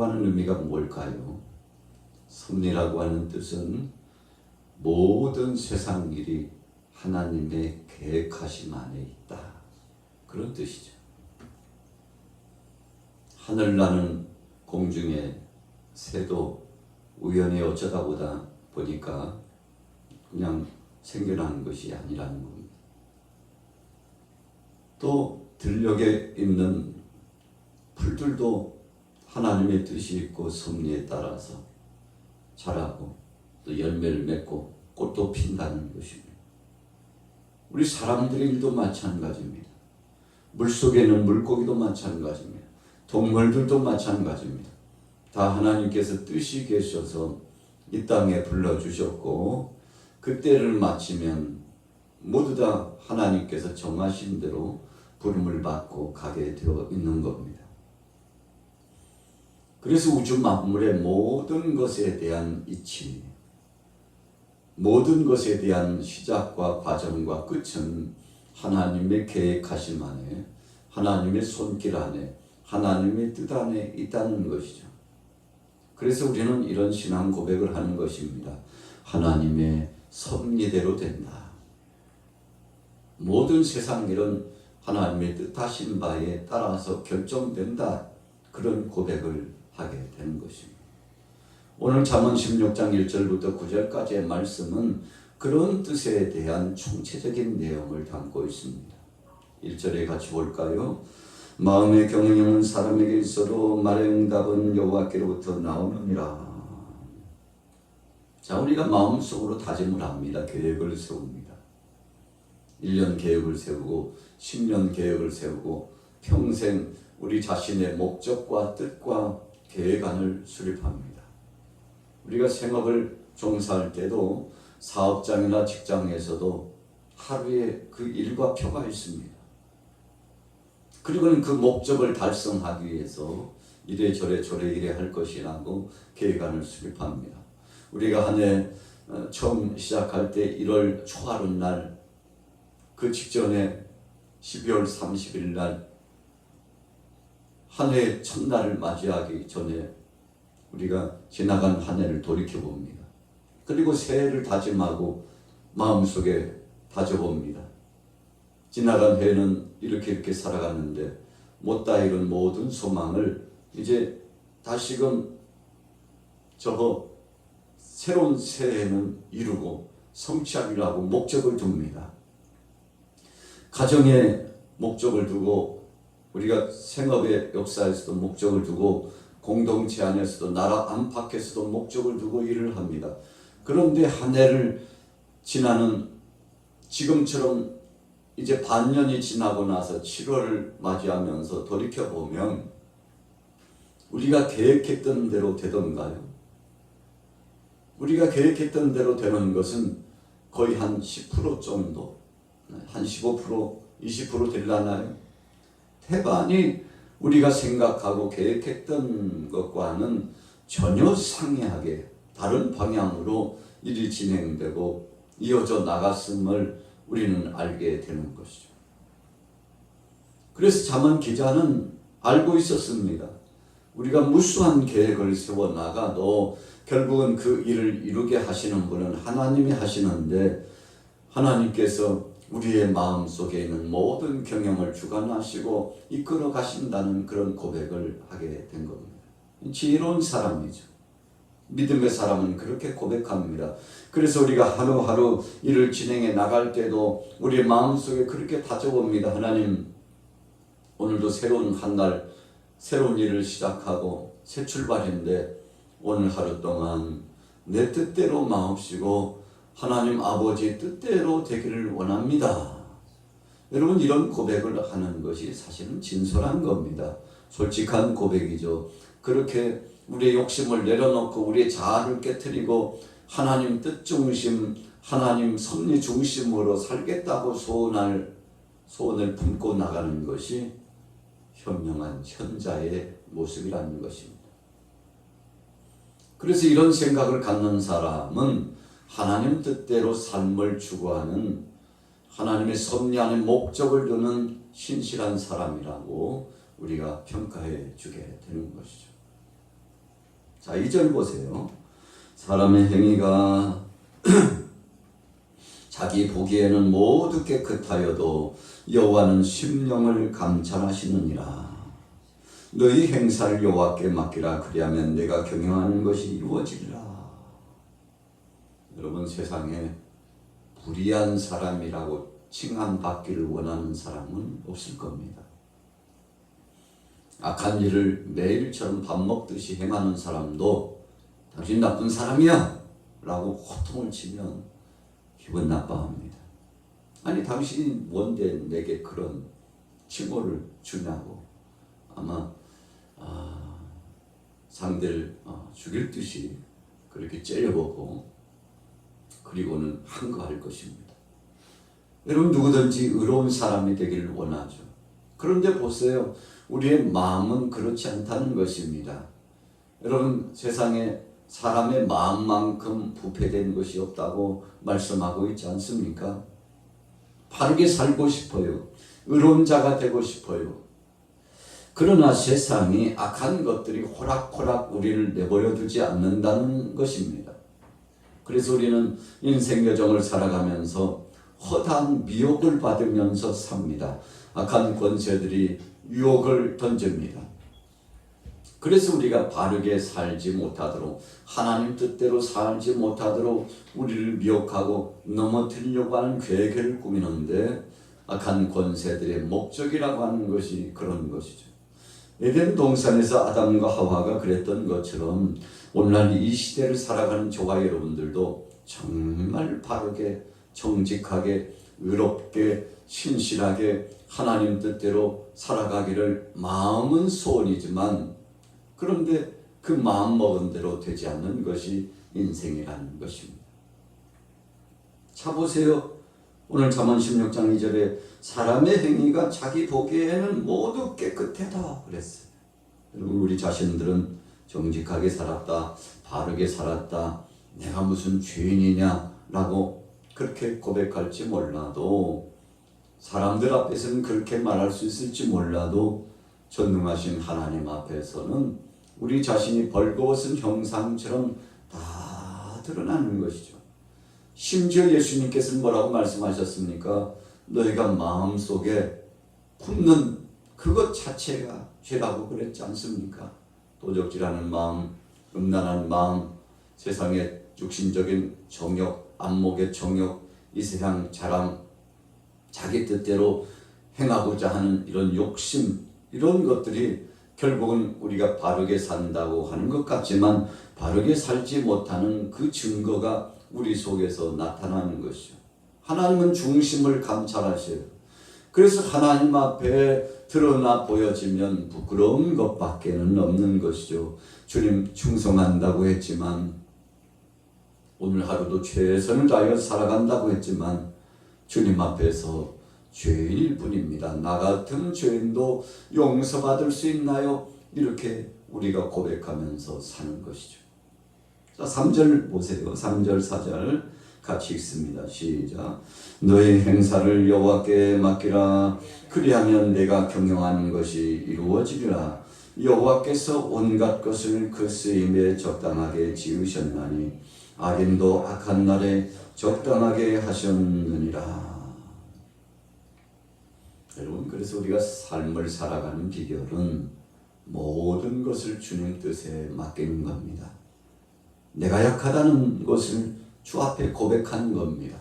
섭리라고 하는 의미가 뭘까요? 섭리라고 하는 뜻은 모든 세상 일이 하나님의 계획하심 안에 있다, 그런 뜻이죠. 하늘나는 공중의 새도 우연히 어쩌다 보다 보니까 그냥 생겨나는 것이 아니라는 겁니다. 또 들녘에 있는 풀들도 하나님의 뜻이 있고 섭리에 따라서 자라고 또 열매를 맺고 꽃도 핀다는 것입니다. 우리 사람들의 일도 마찬가지입니다. 물속에는 물고기도 마찬가지입니다. 동물들도 마찬가지입니다. 다 하나님께서 뜻이 계셔서 이 땅에 불러주셨고 그 때를 마치면 모두 다 하나님께서 정하신 대로 부름을 받고 가게 되어 있는 겁니다. 그래서 우주 만물의 모든 것에 대한 이치, 모든 것에 대한 시작과 과정과 끝은 하나님의 계획하심 안에, 하나님의 손길 안에, 하나님의 뜻 안에 있다는 것이죠. 그래서 우리는 이런 신앙 고백을 하는 것입니다. 하나님의 섭리대로 된다. 모든 세상 일은 하나님의 뜻하신 바에 따라서 결정된다. 그런 고백을 하게 되는 것입니다. 오늘 잠언 16장 1절부터 9절까지의 말씀은 그런 뜻에 대한 총체적인 내용을 담고 있습니다. 1절에 같이 볼까요? 마음의 경영은 사람에게 있어도 말의 응답은 여호와께로부터 나오느니라. 자, 우리가 마음속으로 다짐을 합니다. 계획을 세웁니다. 1년 계획을 세우고 10년 계획을 세우고 평생 우리 자신의 목적과 뜻과 계획안을 수립합니다. 우리가 생업을 종사할 때도 사업장이나 직장에서도 하루에 그 일과표가 있습니다. 그리고는 그 목적을 달성하기 위해서 이래저래 저래이래 할 것이라고 계획안을 수립합니다. 우리가 한 해 처음 시작할 때 1월 초하룻날, 그 직전에 12월 30일 날 한 해의 첫날을 맞이하기 전에 우리가 지나간 한 해를 돌이켜봅니다. 그리고 새해를 다짐하고 마음속에 다져봅니다. 지나간 해는 이렇게 살아갔는데 못다 이룬 모든 소망을 이제 다시금 저거 새로운 새해는 이루고 성취하기로 하고 목적을 둡니다. 가정에 목적을 두고 우리가 생업의 역사에서도 목적을 두고 공동체 안에서도 나라 안팎에서도 목적을 두고 일을 합니다. 그런데 한 해를 지나는 지금처럼 이제 반년이 지나고 나서 7월을 맞이하면서 돌이켜보면 우리가 계획했던 대로 되던가요? 우리가 계획했던 대로 되는 것은 거의 한 10% 정도, 한 15%, 20% 되려나요? 태반이 우리가 생각하고 계획했던 것과는 전혀 상이하게 다른 방향으로 일이 진행되고 이어져 나갔음을 우리는 알게 되는 것이죠. 그래서 잠언 기자는 알고 있었습니다. 우리가 무수한 계획을 세워나가도 결국은 그 일을 이루게 하시는 분은 하나님이 하시는데 하나님께서 우리의 마음속에 있는 모든 경영을 주관하시고 이끌어 가신다는 그런 고백을 하게 된 겁니다. 지혜로운 사람이죠. 믿음의 사람은 그렇게 고백합니다. 그래서 우리가 하루하루 일을 진행해 나갈 때도 우리의 마음속에 그렇게 다져봅니다. 하나님, 오늘도 새로운 한 날, 새로운 일을 시작하고 새 출발인데 오늘 하루 동안 내 뜻대로 마옵시고 하나님 아버지 뜻대로 되기를 원합니다. 여러분, 이런 고백을 하는 것이 사실은 진솔한 겁니다. 솔직한 고백이죠. 그렇게 우리의 욕심을 내려놓고 우리의 자아를 깨트리고 하나님 뜻 중심, 하나님 섭리 중심으로 살겠다고 소원을 품고 나가는 것이 현명한 현자의 모습이라는 것입니다. 그래서 이런 생각을 갖는 사람은 하나님 뜻대로 삶을 추구하는 하나님의 섭리 안에 목적을 두는 신실한 사람이라고 우리가 평가해 주게 되는 것이죠. 자, 2절 보세요. 사람의 행위가 자기 보기에는 모두 깨끗하여도 여호와는 심령을 감찰하시느니라. 너희 행사를 여호와께 맡기라. 그리하면 내가 경영하는 것이 이루어지리라. 여러분, 세상에 불의한 사람이라고 칭함받기를 원하는 사람은 없을 겁니다. 악한 일을 매일처럼 밥 먹듯이 행하는 사람도 당신 나쁜 사람이야 라고 호통을 치면 기분 나빠합니다. 아니, 당신이 뭔데 내게 그런 칭호를 주냐고 아마 상대를 죽일 듯이 그렇게 째려보고 그리고는 항거할 것입니다. 여러분, 누구든지 의로운 사람이 되기를 원하죠. 그런데 보세요. 우리의 마음은 그렇지 않다는 것입니다. 여러분, 세상에 사람의 마음만큼 부패된 것이 없다고 말씀하고 있지 않습니까? 바르게 살고 싶어요. 의로운 자가 되고 싶어요. 그러나 세상이 악한 것들이 호락호락 우리를 내버려 두지 않는다는 것입니다. 그래서 우리는 인생 여정을 살아가면서 허다한 미혹을 받으면서 삽니다. 악한 권세들이 유혹을 던집니다. 그래서 우리가 바르게 살지 못하도록, 하나님 뜻대로 살지 못하도록 우리를 미혹하고 넘어뜨리려고 하는 계획을 꾸미는데, 악한 권세들의 목적이라고 하는 것이 그런 것이죠. 에덴 동산에서 아담과 하와가 그랬던 것처럼 오늘날 이 시대를 살아가는 저와 여러분들도 정말 바르게, 정직하게, 의롭게, 신실하게 하나님 뜻대로 살아가기를 마음은 소원이지만, 그런데 그 마음 먹은 대로 되지 않는 것이 인생이라는 것입니다. 자, 보세요. 오늘 잠언 16장 2절에 사람의 행위가 자기 보기에는 모두 깨끗하다 그랬어요. 여러분, 우리 자신들은 정직하게 살았다, 바르게 살았다, 내가 무슨 죄인이냐라고 그렇게 고백할지 몰라도, 사람들 앞에서는 그렇게 말할 수 있을지 몰라도 전능하신 하나님 앞에서는 우리 자신이 벌거벗은 형상처럼 다 드러나는 것이죠. 심지어 예수님께서는 뭐라고 말씀하셨습니까? 너희가 마음속에 품는 그것 자체가 죄라고 그랬지 않습니까? 도적질하는 마음, 음란한 마음, 세상의 육신적인 정욕, 안목의 정욕, 이 세상 자랑, 자기 뜻대로 행하고자 하는 이런 욕심, 이런 것들이 결국은 우리가 바르게 산다고 하는 것 같지만 바르게 살지 못하는 그 증거가 우리 속에서 나타나는 것이죠. 하나님은 중심을 감찰하셔요. 그래서 하나님 앞에 드러나 보여지면 부끄러운 것밖에는 없는 것이죠. 주님 충성한다고 했지만, 오늘 하루도 최선을 다하여 살아간다고 했지만 주님 앞에서 죄인일 뿐입니다. 나 같은 죄인도 용서받을 수 있나요? 이렇게 우리가 고백하면서 사는 것이죠. 자, 3절 보세요. 3절 4절 같이 읽습니다. 시작. 너의 행사를 여호와께 맡기라. 그리하면 내가 경영하는 것이 이루어지리라. 여호와께서 온갖 것을 그 쓰임에 적당하게 지으셨나니 악인도 악한 날에 적당하게 하셨느니라. 여러분, 그래서 우리가 삶을 살아가는 비결은 모든 것을 주님 뜻에 맡기는 겁니다. 내가 약하다는 것을 주 앞에 고백하는 겁니다.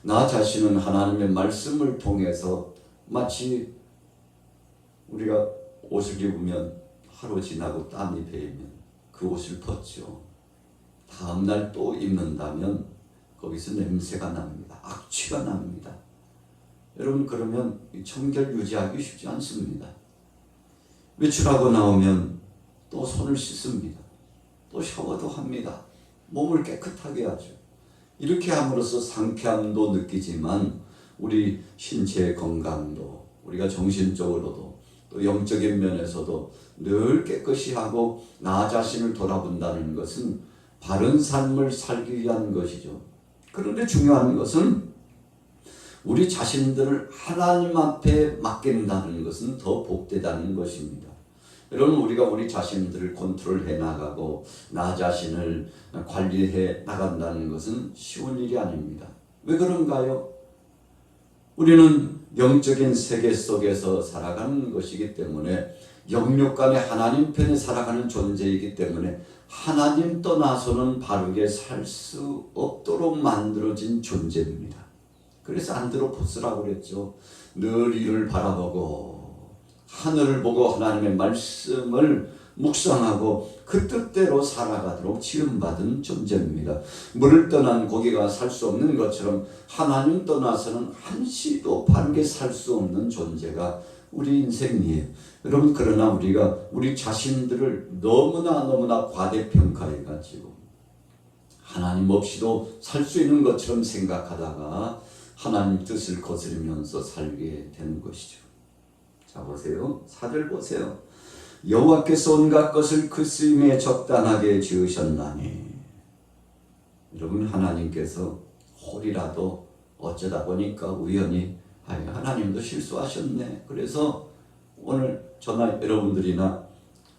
나 자신은 하나님의 말씀을 통해서 마치 우리가 옷을 입으면 하루 지나고 땀이 배이면 그 옷을 벗죠. 다음날 또 입는다면 거기서 냄새가 납니다. 악취가 납니다. 여러분, 그러면 청결 유지하기 쉽지 않습니다. 외출하고 나오면 또 손을 씻습니다. 또 샤워도 합니다. 몸을 깨끗하게 하죠. 이렇게 함으로써 상쾌함도 느끼지만 우리 신체의 건강도, 우리가 정신적으로도 또 영적인 면에서도 늘 깨끗이 하고 나 자신을 돌아본다는 것은 바른 삶을 살기 위한 것이죠. 그런데 중요한 것은 우리 자신들을 하나님 앞에 맡긴다는 것은 더 복되다는 것입니다. 여러분, 우리가 우리 자신들을 컨트롤해 나가고 나 자신을 관리해 나간다는 것은 쉬운 일이 아닙니다. 왜 그런가요? 우리는 영적인 세계 속에서 살아가는 것이기 때문에, 영육 간에 하나님 편에 살아가는 존재이기 때문에 하나님 떠나서는 바르게 살 수 없도록 만들어진 존재입니다. 그래서 안드로포스라고 그랬죠. 늘 이를 바라보고 하늘을 보고 하나님의 말씀을 묵상하고 그 뜻대로 살아가도록 지음받은 존재입니다. 물을 떠난 고기가 살 수 없는 것처럼 하나님 떠나서는 한시도 바르게 살 수 없는 존재가 우리 인생이에요. 여러분, 그러나 우리가 우리 자신들을 너무나 과대평가해가지고 하나님 없이도 살 수 있는 것처럼 생각하다가 하나님 뜻을 거스르면서 살게 되는 것이죠. 자, 보세요. 4절 보세요. 여호와께서 온갖 것을 그 쓰임에 적당하게 지으셨나니. 여러분, 하나님께서 홀이라도 어쩌다 보니까 우연히 하나님도 실수하셨네. 그래서 오늘 저나 여러분들이나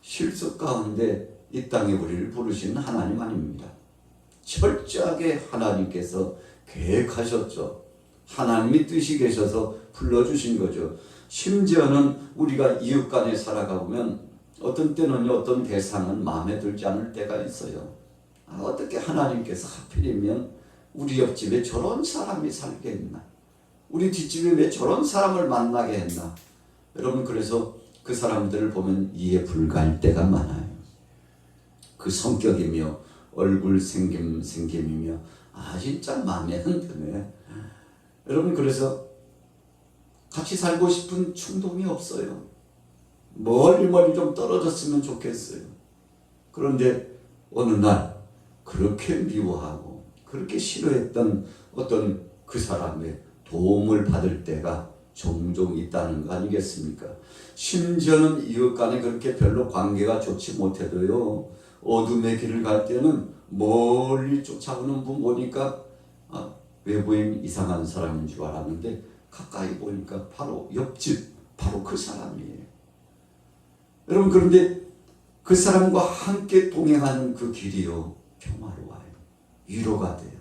실수 가운데 이 땅에 우리를 부르신 하나님 아닙니다. 철저하게 하나님께서 계획하셨죠. 하나님이 뜻이 계셔서 불러주신 거죠. 심지어는 우리가 이웃 간에 살아가 보면 어떤 때는 어떤 대상은 마음에 들지 않을 때가 있어요. 어떻게 하나님께서 하필이면 우리 옆집에 저런 사람이 살게 했나? 우리 뒷집에 왜 저런 사람을 만나게 했나? 여러분, 그래서 그 사람들을 보면 이해 불가할 때가 많아요. 그 성격이며 얼굴 생김이며 진짜 마음에 안 드네. 여러분, 그래서 같이 살고 싶은 충동이 없어요. 멀리 좀 떨어졌으면 좋겠어요. 그런데 어느 날 그렇게 미워하고 그렇게 싫어했던 어떤 그 사람의 도움을 받을 때가 종종 있다는 거 아니겠습니까? 심지어는 이웃 간에 그렇게 별로 관계가 좋지 못해도요, 어둠의 길을 갈 때는 멀리 쫓아오는 분 보니까 외부인 이상한 사람인 줄 알았는데 가까이 보니까 바로 옆집, 바로 그 사람이에요. 여러분, 그런데 그 사람과 함께 동행하는 그 길이요, 평화로워요. 위로가 돼요.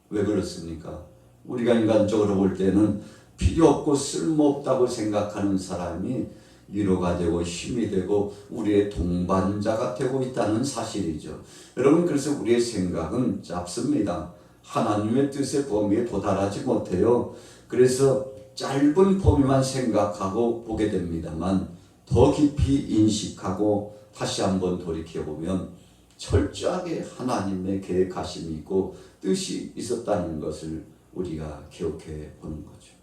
왜 그렇습니까? 우리가 인간적으로 볼 때는 필요 없고 쓸모없다고 생각하는 사람이 위로가 되고 힘이 되고 우리의 동반자가 되고 있다는 사실이죠. 여러분, 그래서 우리의 생각은 짧습니다. 하나님의 뜻의 범위에 도달하지 못해요. 그래서 짧은 범위만 생각하고 보게 됩니다만, 더 깊이 인식하고 다시 한번 돌이켜보면 철저하게 하나님의 계획하심이 있고 뜻이 있었다는 것을 우리가 기억해 보는 거죠.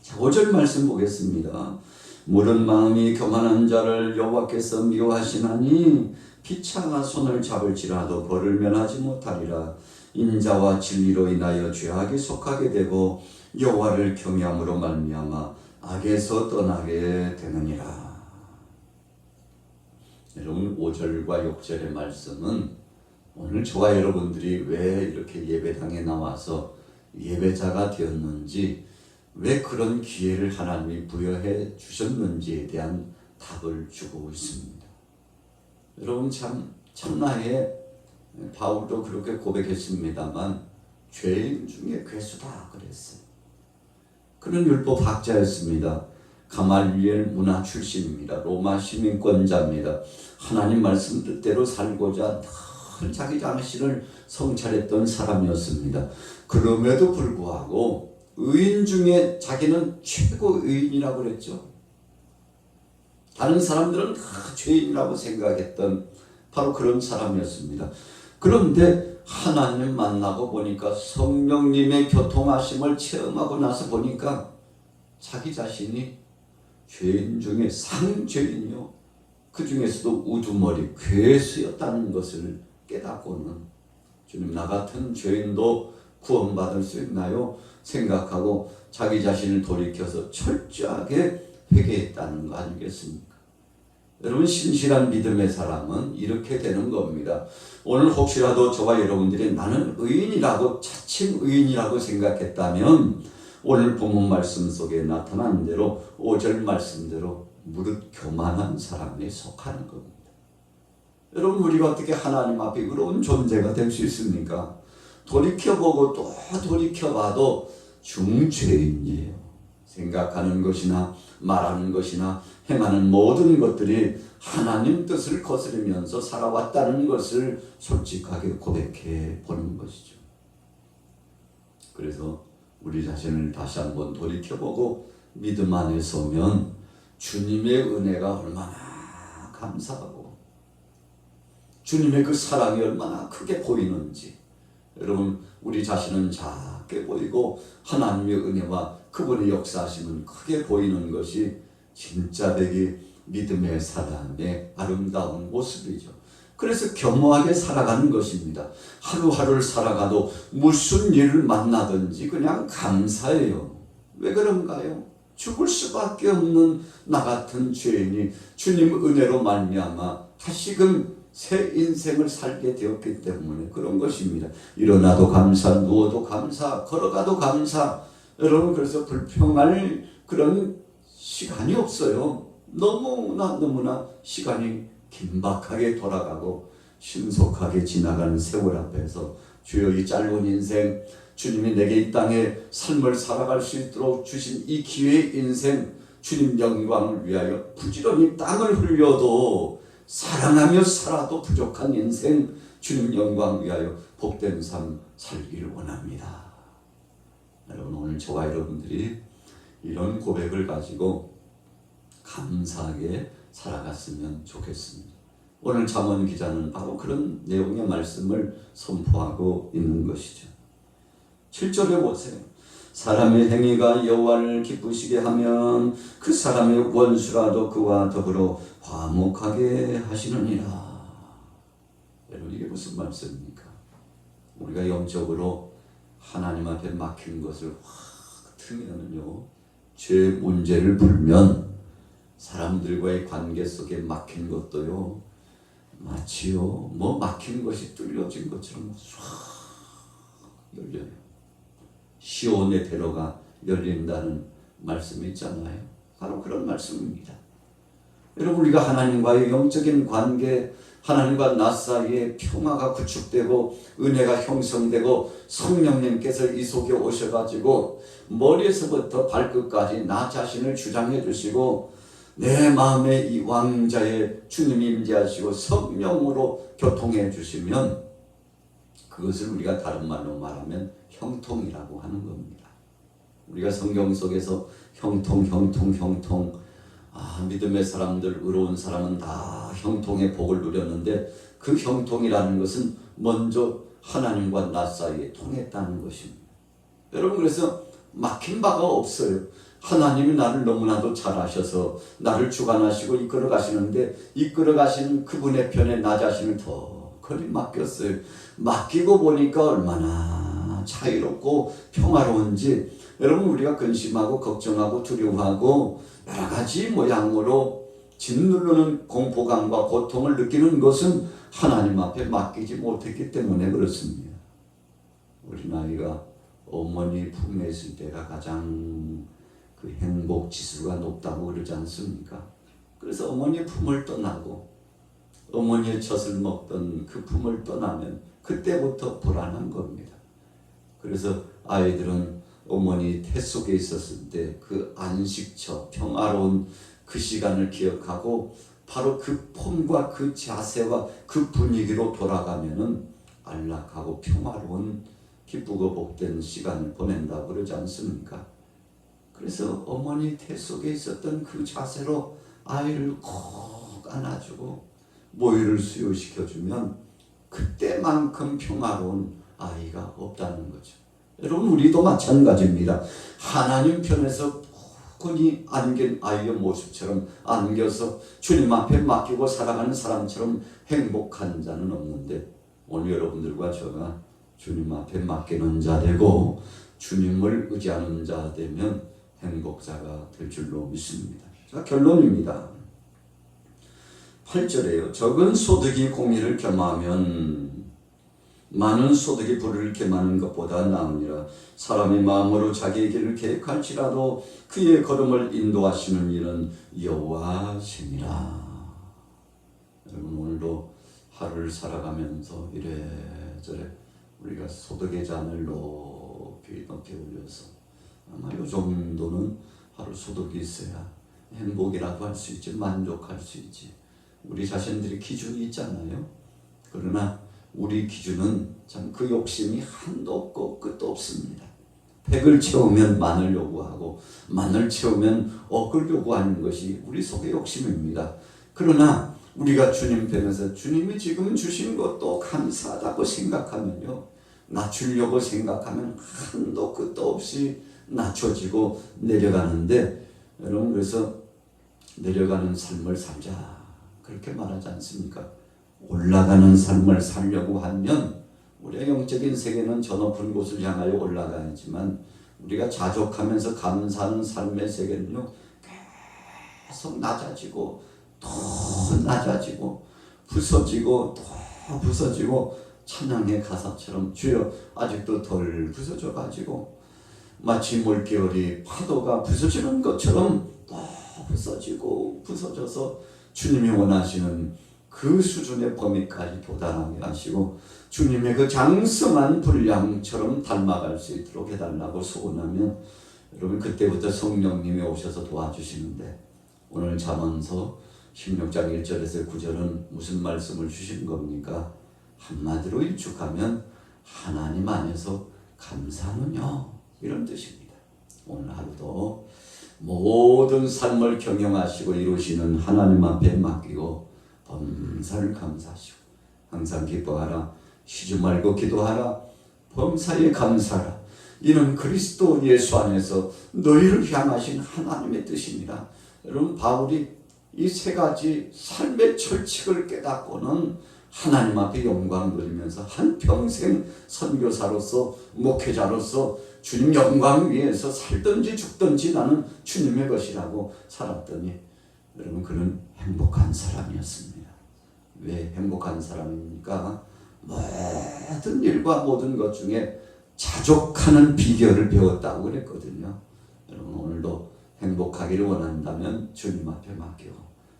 자, 5절 말씀 보겠습니다. 무른 마음이 교만한 자를 여호와께서 미워하시나니 피차가 손을 잡을지라도 벌을 면하지 못하리라. 인자와 진리로 인하여 죄악에 속하게 되고 여호와를 경외함으로 말미암아 악에서 떠나게 되느니라. 여러분, 5절과 6절의 말씀은 오늘 저와 여러분들이 왜 이렇게 예배당에 나와서 예배자가 되었는지, 왜 그런 기회를 하나님이 부여해 주셨는지에 대한 답을 주고 있습니다. 여러분, 참나에 바울도 그렇게 고백했습니다만 죄인 중에 괴수다 그랬어요. 그는 율법 학자였습니다. 가말리엘 문화 출신입니다. 로마 시민권자입니다. 하나님 말씀 뜻대로 살고자 늘 자기 자신을 성찰했던 사람이었습니다. 그럼에도 불구하고 의인 중에 자기는 최고 의인이라고 그랬죠. 다른 사람들은 다 죄인이라고 생각했던 바로 그런 사람이었습니다. 그런데 하나님 만나고 보니까, 성령님의 교통하심을 체험하고 나서 보니까 자기 자신이 죄인 중에 상죄인이요, 그 중에서도 우두머리 괴수였다는 것을 깨닫고는 주님, 나 같은 죄인도 구원받을 수 있나요? 생각하고 자기 자신을 돌이켜서 철저하게 회개했다는 거 아니겠습니까? 여러분, 신실한 믿음의 사람은 이렇게 되는 겁니다. 오늘 혹시라도 저와 여러분들이 나는 의인이라고, 자칭 의인이라고 생각했다면 오늘 본문 말씀 속에 나타난 대로 5절 말씀대로 무릇 교만한 사람에 속하는 겁니다. 여러분, 우리가 어떻게 하나님 앞에 의로운 존재가 될 수 있습니까? 돌이켜보고 또 돌이켜봐도 중죄인이에요. 생각하는 것이나 말하는 것이나 행하는 모든 것들이 하나님 뜻을 거스르면서 살아왔다는 것을 솔직하게 고백해 보는 것이죠. 그래서 우리 자신을 다시 한번 돌이켜보고 믿음 안에 서면 주님의 은혜가 얼마나 감사하고 주님의 그 사랑이 얼마나 크게 보이는지, 여러분, 우리 자신은 작게 보이고 하나님의 은혜와 그분의 역사하심은 크게 보이는 것이 진짜 되게 믿음의 사람의 아름다운 모습이죠. 그래서 겸허하게 살아가는 것입니다. 하루하루를 살아가도 무슨 일을 만나든지 그냥 감사해요. 왜 그런가요? 죽을 수밖에 없는 나 같은 죄인이 주님 은혜로 말미암아 다시금 새 인생을 살게 되었기 때문에 그런 것입니다. 일어나도 감사, 누워도 감사, 걸어가도 감사. 여러분, 그래서 불평할 그런 시간이 없어요. 너무나 시간이 긴박하게 돌아가고 신속하게 지나가는 세월 앞에서 주여, 이 짧은 인생, 주님이 내게 이 땅에 삶을 살아갈 수 있도록 주신 이 기회의 인생, 주님 영광을 위하여 부지런히 땀을 흘려도 사랑하며 살아도 부족한 인생, 주님 영광 위하여 복된 삶 살기를 원합니다. 여러분, 오늘 저와 여러분들이 이런 고백을 가지고 감사하게 살아갔으면 좋겠습니다. 오늘 잠언 기자는 바로 그런 내용의 말씀을 선포하고 있는 것이죠. 7절에 보세요. 사람의 행위가 여호와를 기쁘시게 하면 그 사람의 원수라도 그와 더불어 화목하게 하시느니라. 여러분, 이게 무슨 말씀입니까? 우리가 영적으로 하나님 앞에 막힌 것을 확 트면은요, 죄 문제를 풀면 사람들과의 관계 속에 막힌 것도요, 마치요 막힌 것이 뚫려진 것처럼 쫙 열려요. 시온의 대로가 열린다는 말씀이 있잖아요. 바로 그런 말씀입니다. 여러분, 우리가 하나님과의 영적인 관계, 하나님과 나 사이에 평화가 구축되고 은혜가 형성되고 성령님께서 이 속에 오셔가지고 머리에서부터 발끝까지 나 자신을 주장해 주시고 내 마음에 이 왕자의 주님이 임재하시고 성령으로 교통해 주시면 그것을 우리가 다른 말로 말하면 형통이라고 하는 겁니다. 우리가 성경 속에서 형통 믿음의 사람들, 의로운 사람은 다 형통의 복을 누렸는데 그 형통이라는 것은 먼저 하나님과 나 사이에 통했다는 것입니다. 여러분, 그래서 막힌 바가 없어요. 하나님이 나를 너무나도 잘 아셔서 나를 주관하시고 이끌어 가시는데 이끌어 가시는 그분의 편에 나 자신을 더 거리 맡겼어요. 맡기고 보니까 얼마나 자유롭고 평화로운지, 여러분, 우리가 근심하고 걱정하고 두려워하고 여러 가지 모양으로 짓누르는 공포감과 고통을 느끼는 것은 하나님 앞에 맡기지 못했기 때문에 그렇습니다. 우리 나이가 어머니 품에 있을 때가 가장 그 행복 지수가 높다고 그러지 않습니까? 그래서 어머니의 품을 떠나고 어머니의 젖을 먹던 그 품을 떠나면 그때부터 불안한 겁니다. 그래서 아이들은 어머니 태 속에 있었을 때 그 안식처, 평화로운 그 시간을 기억하고 바로 그 폼과 그 자세와 그 분위기로 돌아가면은 안락하고 평화로운 기쁘고 복된 시간을 보낸다고 그러지 않습니까? 그래서 어머니 태 속에 있었던 그 자세로 아이를 꼭 안아주고 모유를 수유시켜주면 그때만큼 평화로운 아이가 없다는 거죠. 여러분, 우리도 마찬가지입니다. 하나님 편에서 포근히 안긴 아이의 모습처럼 안겨서 주님 앞에 맡기고 살아가는 사람처럼 행복한 자는 없는데, 오늘 여러분들과 저가 주님 앞에 맡기는 자 되고 주님을 의지하는 자 되면 행복자가 될 줄로 믿습니다. 자, 결론입니다. 8절에요. 적은 소득이 공의를 겸하면 많은 소득이 불을 겸하는 것보다 나으니라. 사람이 마음으로 자기의 길을 계획할지라도 그의 걸음을 인도하시는 이는 여호와시니라. 여러분, 오늘도 하루를 살아가면서 이래저래 우리가 소득의 잔을 높이 올려서 아마 이 정도는 하루 소득이 있어야 행복이라고 할 수 있지, 만족할 수 있지. 우리 자신들이 기준이 있잖아요. 그러나 우리 기준은 참 그 욕심이 한도 없고 끝도 없습니다. 100을 채우면 만을 요구하고 만을 채우면 억을 요구하는 것이 우리 속의 욕심입니다. 그러나 우리가 주님 편에서 주님이 지금 주신 것도 감사하다고 생각하면요, 낮추려고 생각하면 한도 끝도 없이 낮춰지고 내려가는데, 여러분, 그래서 내려가는 삶을 살자 그렇게 말하지 않습니까? 올라가는 삶을 살려고 하면 우리의 영적인 세계는 저 높은 곳을 향하여 올라가야지만, 우리가 자족하면서 감사하는 삶의 세계는요, 계속 낮아지고 더 낮아지고 부서지고 더 부서지고, 찬양의 가사처럼 주여 아직도 덜 부서져 가지고 마치 물결이 파도가 부서지는 것처럼 더 부서지고 부서져서 주님이 원하시는 그 수준의 범위까지 도달하게 하시고 주님의 그 장성한 분량처럼 닮아갈 수 있도록 해달라고 소원하면, 여러분, 그때부터 성령님이 오셔서 도와주시는데, 오늘 잠언서 16장 1절에서 9절은 무슨 말씀을 주신 겁니까? 한마디로 일축하면 하나님 안에서 감사하느냐, 이런 뜻입니다. 오늘 하루도 모든 삶을 경영하시고 이루시는 하나님 앞에 맡기고 범사를 감사하시고 항상 기뻐하라, 쉬지 말고 기도하라, 범사에 감사하라, 이는 그리스도 예수 안에서 너희를 향하신 하나님의 뜻이니라. 여러분, 바울이 이 세 가지 삶의 철칙을 깨닫고는 하나님 앞에 영광 돌리면서 한평생 선교사로서 목회자로서 주님 영광 위해서 살든지 죽든지 나는 주님의 것이라고 살았더니, 여러분, 그는 행복한 사람이었습니다. 왜 행복한 사람입니까? 모든 일과 모든 것 중에 자족하는 비결을 배웠다고 그랬거든요. 여러분, 오늘도 행복하기를 원한다면 주님 앞에 맡기고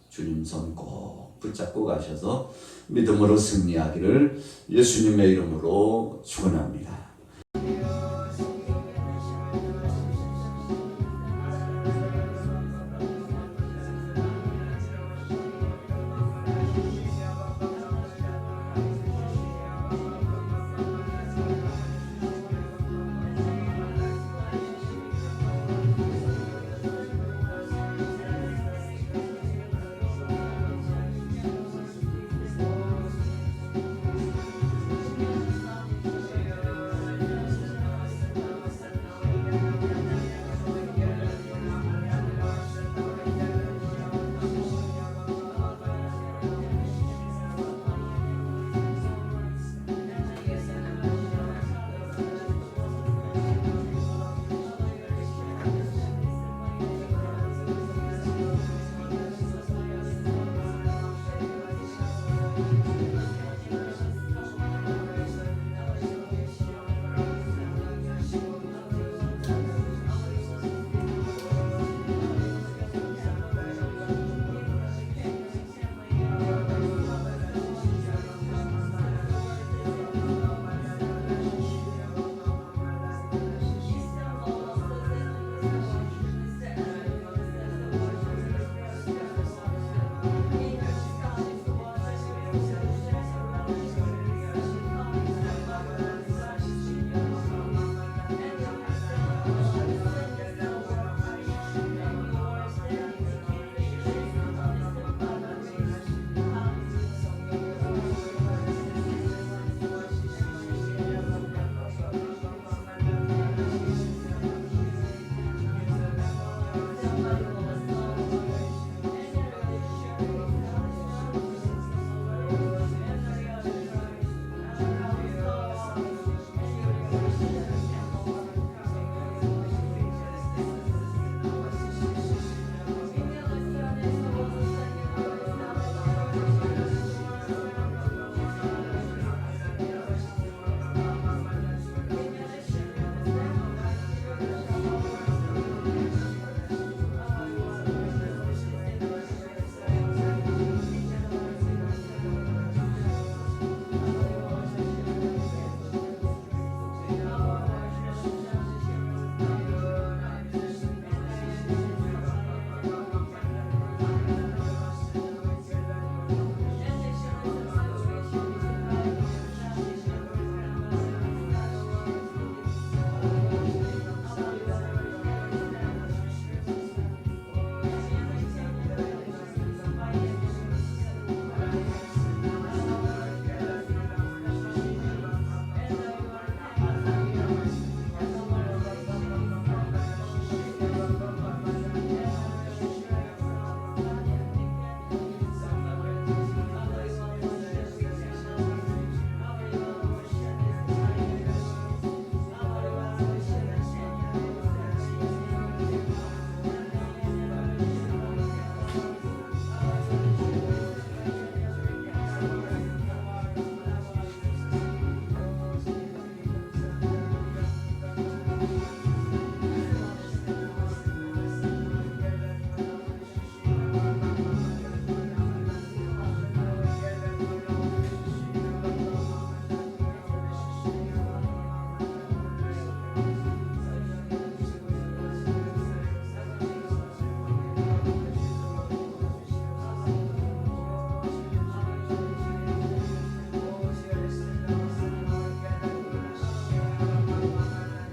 주님 손 꼭 붙잡고 가셔서 믿음으로 승리하기를 예수님의 이름으로 축원합니다.